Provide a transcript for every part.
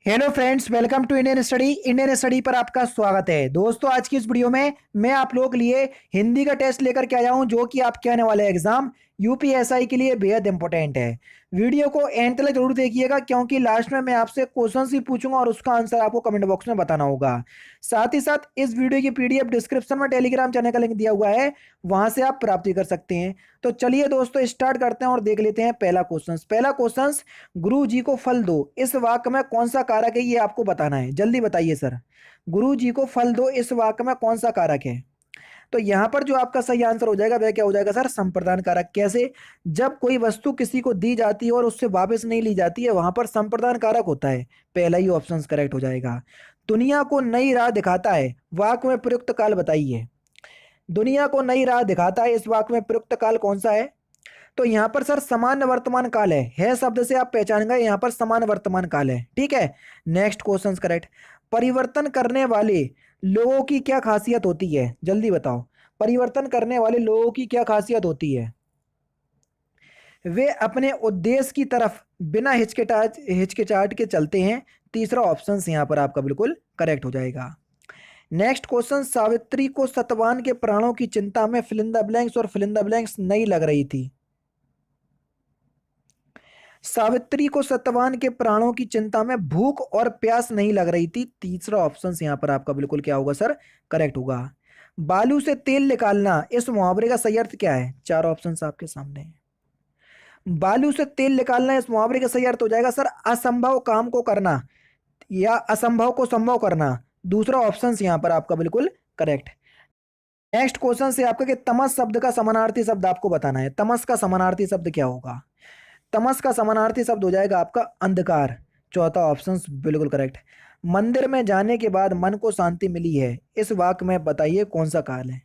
Hello friends, welcome to Indian study पर आपका स्वागत है। दोस्तों, आज की इस वीडियो में मैं आप लोगों के लिए हिंदी का टेस्ट लेकर के आया हूं, जो कि आपके आने वाले एग्जाम यूपीएसआई के लिए बेहद इंपॉर्टेंट है। वीडियो को एंड तक जरूर देखिएगा, क्योंकि लास्ट में मैं आपसे क्वेश्चन ही पूछूंगा और उसका आंसर आपको कमेंट बॉक्स में बताना होगा। साथ ही साथ इस वीडियो की पीडीएफ डिस्क्रिप्शन में टेलीग्राम चैनल का लिंक दिया हुआ है, वहां से आप प्राप्ति कर सकते हैं। तो चलिए दोस्तों, स्टार्ट करते हैं और देख लेते हैं पहला क्वेश्चन। गुरु जी को फल दो, इस वाक्य में कौन सा कारक है, ये आपको बताना है। जल्दी बताइए सर। गुरु जी को फल दो, इस वाक्य में कौन सा कारक है? तो यहां पर जो आपका सही आंसर हो जाएगा वह क्या हो जाएगा सर? संप्रदान कारक। कैसे? जब कोई वस्तु किसी को दी जाती है और उससे वापस नहीं ली जाती है, वहां पर संप्रदान कारक होता है। पहला ही ऑप्शन करेक्ट हो जाएगा। दुनिया को नई राह दिखाता है, वाक्य में प्रयुक्त काल बताइए। दुनिया को नई राह दिखाता है, इस वाक्य में प्रयुक्त काल कौन सा है? तो यहां पर सर सामान्य वर्तमान काल है शब्द से आप पहचान गए, यहां पर सामान्य वर्तमान काल है। ठीक है। Next question correct. परिवर्तन करने वाले लोगों की क्या खासियत होती है? जल्दी बताओ। परिवर्तन करने वाले लोगों की क्या खासियत होती है? वे अपने उद्देश्य की तरफ बिना हिचकिचाहट हिचकिचाहट के चलते हैं। तीसरा ऑप्शन यहां पर आपका बिल्कुल करेक्ट हो जाएगा। Next question. सावित्री को सतवान के प्राणों की चिंता में फिल इन द ब्लैंक्स और फिल इन द ब्लैंक्स नहीं लग रही थी। सावित्री को सत्यवान के प्राणों की चिंता में भूख और प्यास नहीं लग रही थी। तीसरा ऑप्शन यहां पर आपका बिल्कुल क्या होगा सर? करेक्ट होगा। बालू से तेल निकालना, इस मुहावरे का सही अर्थ क्या है? चार ऑप्शन आपके सामने हैं। बालू से तेल निकालना, इस मुहावरे का सही अर्थ हो जाएगा सर असंभव काम को करना, या असंभव को संभव करना। दूसरा ऑप्शन यहां पर आपका बिल्कुल करेक्ट। नेक्स्ट क्वेश्चन से आपका कि तमस शब्द का समानार्थी शब्द आपको बताना है। तमस का समानार्थी शब्द क्या होगा? तमस का समानार्थी शब्द हो जाएगा आपका अंधकार। चौथा ऑप्शन बिल्कुल करेक्ट। मंदिर में जाने के बाद मन को शांति मिली है, इस वाक्य में बताइए कौन सा काल है?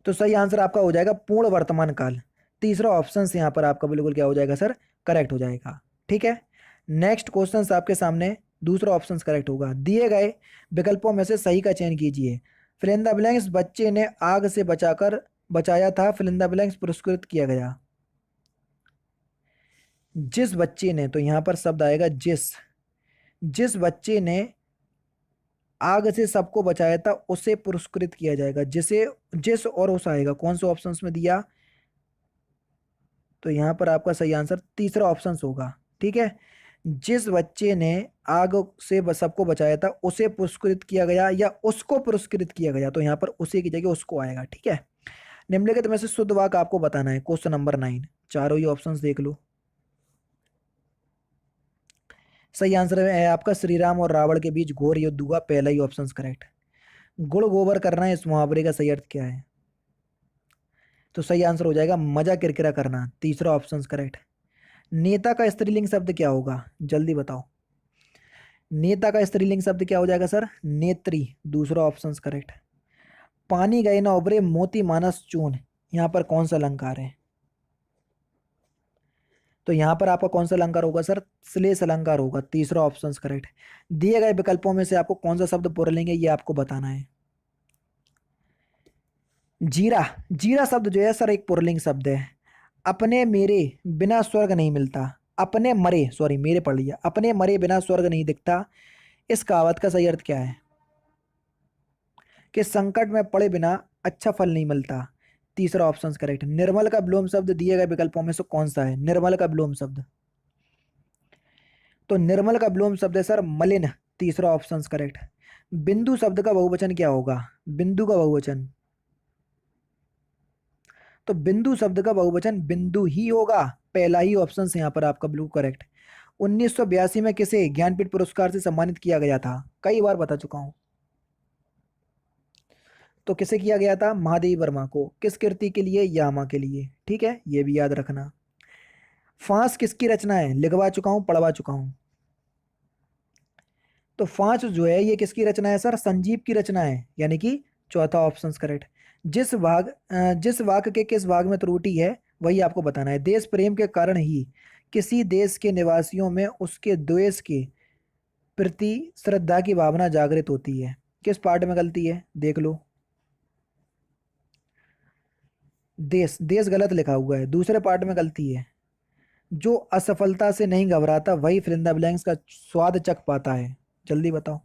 तो सही आंसर आपका हो जाएगा पूर्ण वर्तमान काल। तीसरा ऑप्शन यहां पर आपका बिल्कुल क्या हो जाएगा सर? करेक्ट हो जाएगा। ठीक है। नेक्स्ट क्वेश्चन आपके सामने। दूसरा ऑप्शन करेक्ट होगा। दिए गए विकल्पों में से सही का चयन कीजिए। फिल इन द ब्लैंक्स बच्चे ने आग से बचाया था, फिल इन द ब्लैंक्स पुरस्कृत किया गया। जिस बच्चे ने, तो यहां पर शब्द आएगा जिस। जिस बच्चे ने आग से सबको बचाया था उसे पुरस्कृत किया जाएगा। जिसे, जिस और उस आएगा, कौन से ऑप्शंस में दिया? तो यहां पर आपका सही आंसर तीसरा ऑप्शन होगा। ठीक है। जिस बच्चे ने आग से सबको बचाया था उसे पुरस्कृत किया गया, या उसको पुरस्कृत किया गया, तो यहां पर उसे की जगह उसको आएगा। ठीक है। निम्नलिखित में से शुद्ध वाक्य आपको बताना है। Question number 9। चारों ही ऑप्शंस देख लो। सही आंसर है आपका श्री राम और रावण के बीच घोर युद्ध हुआ। पहला ही ऑप्शन करेक्ट। गुड़ गोबर करना है, इस मुहावरे का सही अर्थ क्या है? तो सही आंसर हो जाएगा मजा किरकिरा करना। तीसरा ऑप्शन करेक्ट। नेता का स्त्रीलिंग शब्द क्या होगा? जल्दी बताओ। नेता का स्त्रीलिंग शब्द क्या हो जाएगा सर? नेत्री। दूसरा ऑप्शन करेक्ट। पानी गए ना उबरे मोती मानस चून, यहाँ पर कौन सा अलंकार है? तो यहां पर आपका कौन सा अलंकार होगा सर? श्लेष अलंकार होगा। तीसरा ऑप्शन करेक्ट। दिए गए विकल्पों में से आपको कौन सा शब्द पुरलिंग है, ये आपको बताना है। जीरा। जीरा शब्द जो है सर एक पुरलिंग शब्द है। अपने मेरे बिना स्वर्ग नहीं मिलता। अपने मरे, सॉरी मेरे पढ़ लिया, अपने मरे बिना स्वर्ग नहीं दिखता। इस कहावत का सही अर्थ क्या है? कि संकट में पड़े बिना अच्छा फल नहीं मिलता। तीसरा ऑप्शन करेक्ट। निर्मल का विलोम शब्द दिए गए विकल्पों में से कौन सा है? निर्मल का विलोम शब्द, तो निर्मल का विलोम शब्द है सर मलिन। तीसरा ऑप्शन करेक्ट। बिंदु शब्द का बहुवचन क्या होगा? बिंदु का बहुवचन, तो बिंदु शब्द का बहुवचन बिंदु ही होगा। पहला ही ऑप्शन यहाँ पर आपका बिल्कुल करेक्ट। 1982 में किसे ज्ञानपीठ पुरस्कार से सम्मानित किया गया था? कई बार बता चुका हूं। तो किसे किया गया था? महादेवी वर्मा को। किस कृति के लिए? यामा के लिए। ठीक है, ये भी याद रखना। फांस किसकी रचना है? लिखवा चुका हूं, पढ़वा चुका हूं। तो फांस जो है ये किसकी रचना है सर? संजीव की रचना है, यानी कि चौथा ऑप्शन करेक्ट। जिस वाक्य के किस भाग में त्रुटि है वही आपको बताना है। देश प्रेम के कारण ही किसी देश के निवासियों में उसके द्वेष के प्रति श्रद्धा की भावना जागृत होती है। किस पार्ट में गलती है देख लो। देश, देश गलत लिखा हुआ है, दूसरे पार्ट में गलती है। जो असफलता से नहीं घबराता वही फिल इन द ब्लैंक्स का स्वाद चख पाता है। जल्दी बताओ।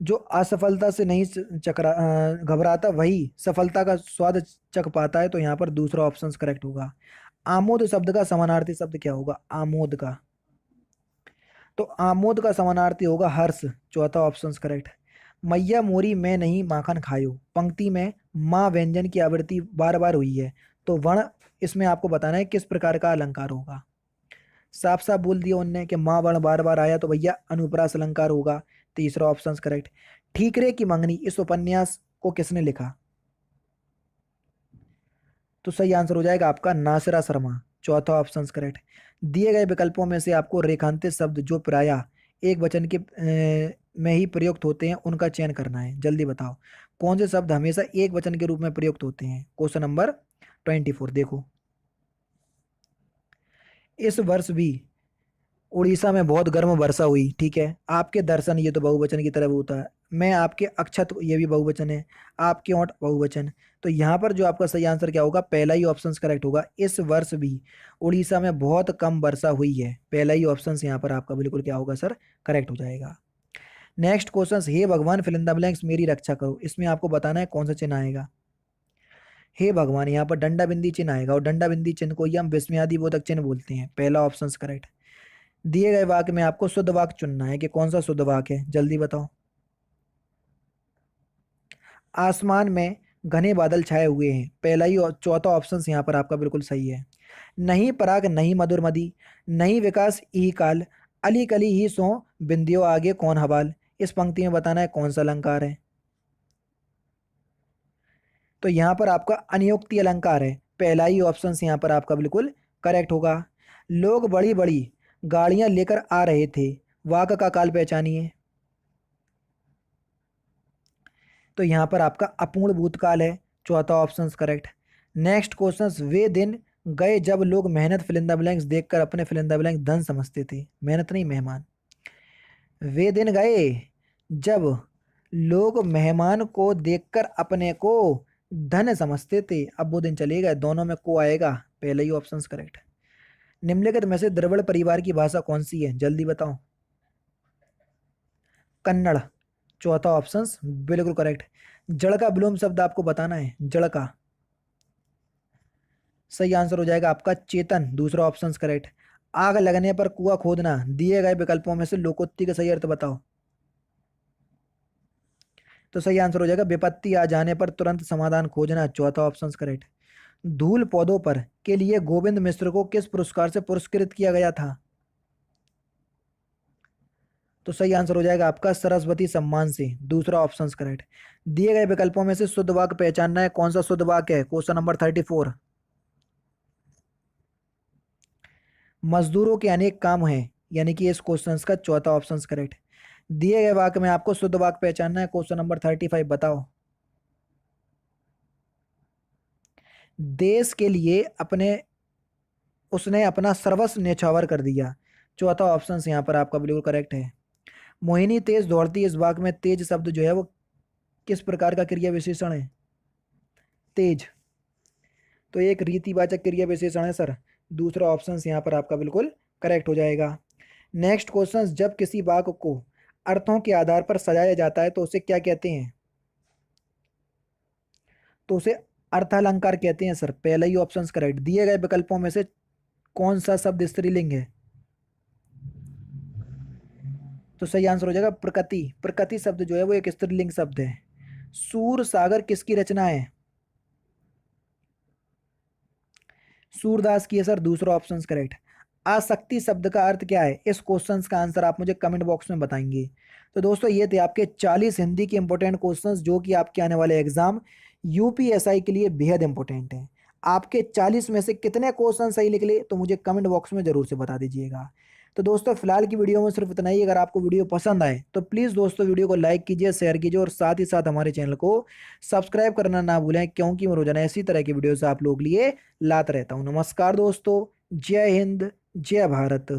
जो असफलता से नहीं घबराता वही सफलता का स्वाद चख पाता है, तो यहाँ पर दूसरा ऑप्शन करेक्ट होगा। आमोद शब्द का समानार्थी शब्द क्या होगा? आमोद का, तो आमोद का समानार्थी होगा हर्ष। चौथा ऑप्शन करेक्ट। मैया मोरी मैं नहीं माखन खायो, पंक्ति में माँ व्यंजन की आवृत्ति बार बार हुई है, तो वर्ण इसमें आपको बताना है किस प्रकार का अलंकार होगा। साफ साफ बोल दिया उनने कि माँ वर्ण बार बार आया तो भैया अनुप्रास अलंकार होगा। तीसरा ऑप्शन करेक्ट। ठीकरे की मंगनी इस उपन्यास को किसने लिखा? तो सही आंसर हो जाएगा आपका नासिरा शर्मा। चौथा ऑप्शन करेक्ट। दिए गए विकल्पों में से आपको रेखांकित शब्द जो प्रायः एक वचन के में ही प्रयुक्त होते हैं उनका चयन करना है। जल्दी बताओ कौन से शब्द हमेशा एक वचन के रूप में प्रयुक्त होते हैं। क्वेश्चन नंबर 24 देखो। इस वर्ष भी उड़ीसा में बहुत गर्म वर्षा हुई, ठीक है। आपके दर्शन, ये तो बहुवचन की तरफ होता है। मैं आपके अक्षत, ये भी बहुवचन है। आपके ओंठ बहुवचन। तो यहाँ पर जो आपका सही आंसर क्या होगा? पहला ही ऑप्शन करेक्ट होगा। इस वर्ष भी उड़ीसा में बहुत कम वर्षा हुई है, पहला ही ऑप्शन यहाँ पर आपका बिल्कुल क्या होगा सर? करेक्ट हो जाएगा। नेक्स्ट क्वेश्चन, हे भगवान फिल इन द ब्लैंक्स मेरी रक्षा करो, इसमें आपको बताना है कौन सा चिन्ह आएगा। हे भगवान, यहाँ पर डंडा बिंदी चिन्ह आएगा, और डंडा बिंदी चिन्ह को ही हम विस्मयादि बोधक चिन्ह बोलते हैं। पहला ऑप्शन करेक्ट। दिए गए वाक्य में आपको शुद्ध वाक्य चुनना है कि कौन सा शुद्ध वाक्य है। जल्दी बताओ। आसमान में घने बादल छाए हुए हैं, पहला ही और चौथा ऑप्शन यहाँ पर आपका बिल्कुल सही है। नहीं पराग नहीं मधुर मदी, नहीं विकास ई काल, अली कली ही सो बिंदियो आगे कौन हवाल, इस पंक्ति में बताना है कौन सा अलंकार है। तो यहाँ पर आपका अनियुक्ति अलंकार है, पहला ही ऑप्शन यहाँ पर आपका बिल्कुल करेक्ट होगा। लोग बड़ी बड़ी गाड़ियां लेकर आ रहे थे, वाक का काल पहचानिए। तो यहाँ पर आपका अपूर्ण भूतकाल है, चौथा ऑप्शन करेक्ट। नेक्स्ट क्वेश्चन, वे दिन गए जब लोग मेहनत फिल इन द ब्लैंक्स देखकर अपने फिल इन द ब्लैंक्स धन समझते थे, मेहनत नहीं मेहमान। वे दिन गए जब लोग मेहमान को देखकर अपने को धन समझते थे, अब वो दिन चले गए, दोनों में को आएगा, पहले ही ऑप्शन करेक्ट। निम्नलिखित में से द्रविड़ परिवार की भाषा कौन सी है? जल्दी बताओ। कन्नड़, चौथा ऑप्शन बिल्कुल करेक्ट। जड़ का विलोम शब्द आपको बताना है, जड़ का। सही आंसर हो जाएगा आपका चेतन, दूसरा ऑप्शन करेक्ट। आग लगने पर कुआं खोदना, दिए गए विकल्पों में से लोकोक्ति का सही अर्थ बताओ। तो सही आंसर हो जाएगा विपत्ति आ जाने पर तुरंत समाधान खोजना, चौथा ऑप्शन करेक्ट। धूल पौधों पर के लिए गोविंद मिश्र को किस पुरस्कार से पुरस्कृत किया गया था? तो सही आंसर हो जाएगा आपका सरस्वती सम्मान से, दूसरा ऑप्शन करेक्ट। दिए गए विकल्पों में से शुद्ध वाक्य पहचानना है, कौन सा शुद्ध वाक्य है। Question number 34। मजदूरों के अनेक काम हैं, यानी कि इस क्वेश्चन का चौथा ऑप्शन करेक्ट। दिए गए वाक्य में आपको शुद्ध वाक्य पहचानना है, क्वेश्चन नंबर 35 बताओ। देश के लिए उसने अपना सर्वस्व न्यौछावर कर दिया, चौथा ऑप्शन यहाँ पर आपका बिल्कुल करेक्ट है। मोहिनी तेज दौड़ती, इस वाक्य में तेज शब्द जो है वो किस प्रकार का क्रिया विशेषण है? तेज, तो एक रीतिवाचक क्रिया विशेषण है सर, दूसरा ऑप्शन यहाँ पर आपका बिल्कुल करेक्ट हो जाएगा। नेक्स्ट क्वेश्चन, जब किसी वाक्य को अर्थों के आधार पर सजाया जाता है तो उसे क्या कहते हैं? तो उसे अर्थालंकार कहते हैं सर, पहला ही ऑप्शन करेक्ट। दिए गए विकल्पों में से कौन सा शब्द स्त्रीलिंग है? तो सही आंसर हो जाएगा प्रकृति, प्रकृति शब्द जो है वो एक स्त्रीलिंग शब्द है। सूर सागर किसकी रचना है? सूरदास की है सर, दूसरा ऑप्शन करेक्ट। आसक्ति शब्द का अर्थ क्या है? इस क्वेश्चन का आंसर आप मुझे कमेंट बॉक्स में बताएंगे। तो दोस्तों ये थे आपके 40 हिंदी के इंपॉर्टेंट क्वेश्चंस जो कि आपके आने वाले एग्जाम यूपीएसआई के लिए बेहद इंपॉर्टेंट हैं। आपके 40 में से कितने क्वेश्चन सही निकले तो मुझे कमेंट बॉक्स में जरूर से बता दीजिएगा। तो दोस्तों फिलहाल की वीडियो में सिर्फ इतना ही। अगर आपको वीडियो पसंद आए तो प्लीज़ दोस्तों वीडियो को लाइक कीजिए, शेयर कीजिए और साथ ही साथ हमारे चैनल को सब्सक्राइब करना ना भूलें, क्योंकि मैं रोजाना इसी तरह की वीडियोस आप लोग लिए लाता रहता हूँ। नमस्कार दोस्तों, जय हिंद, जय भारत।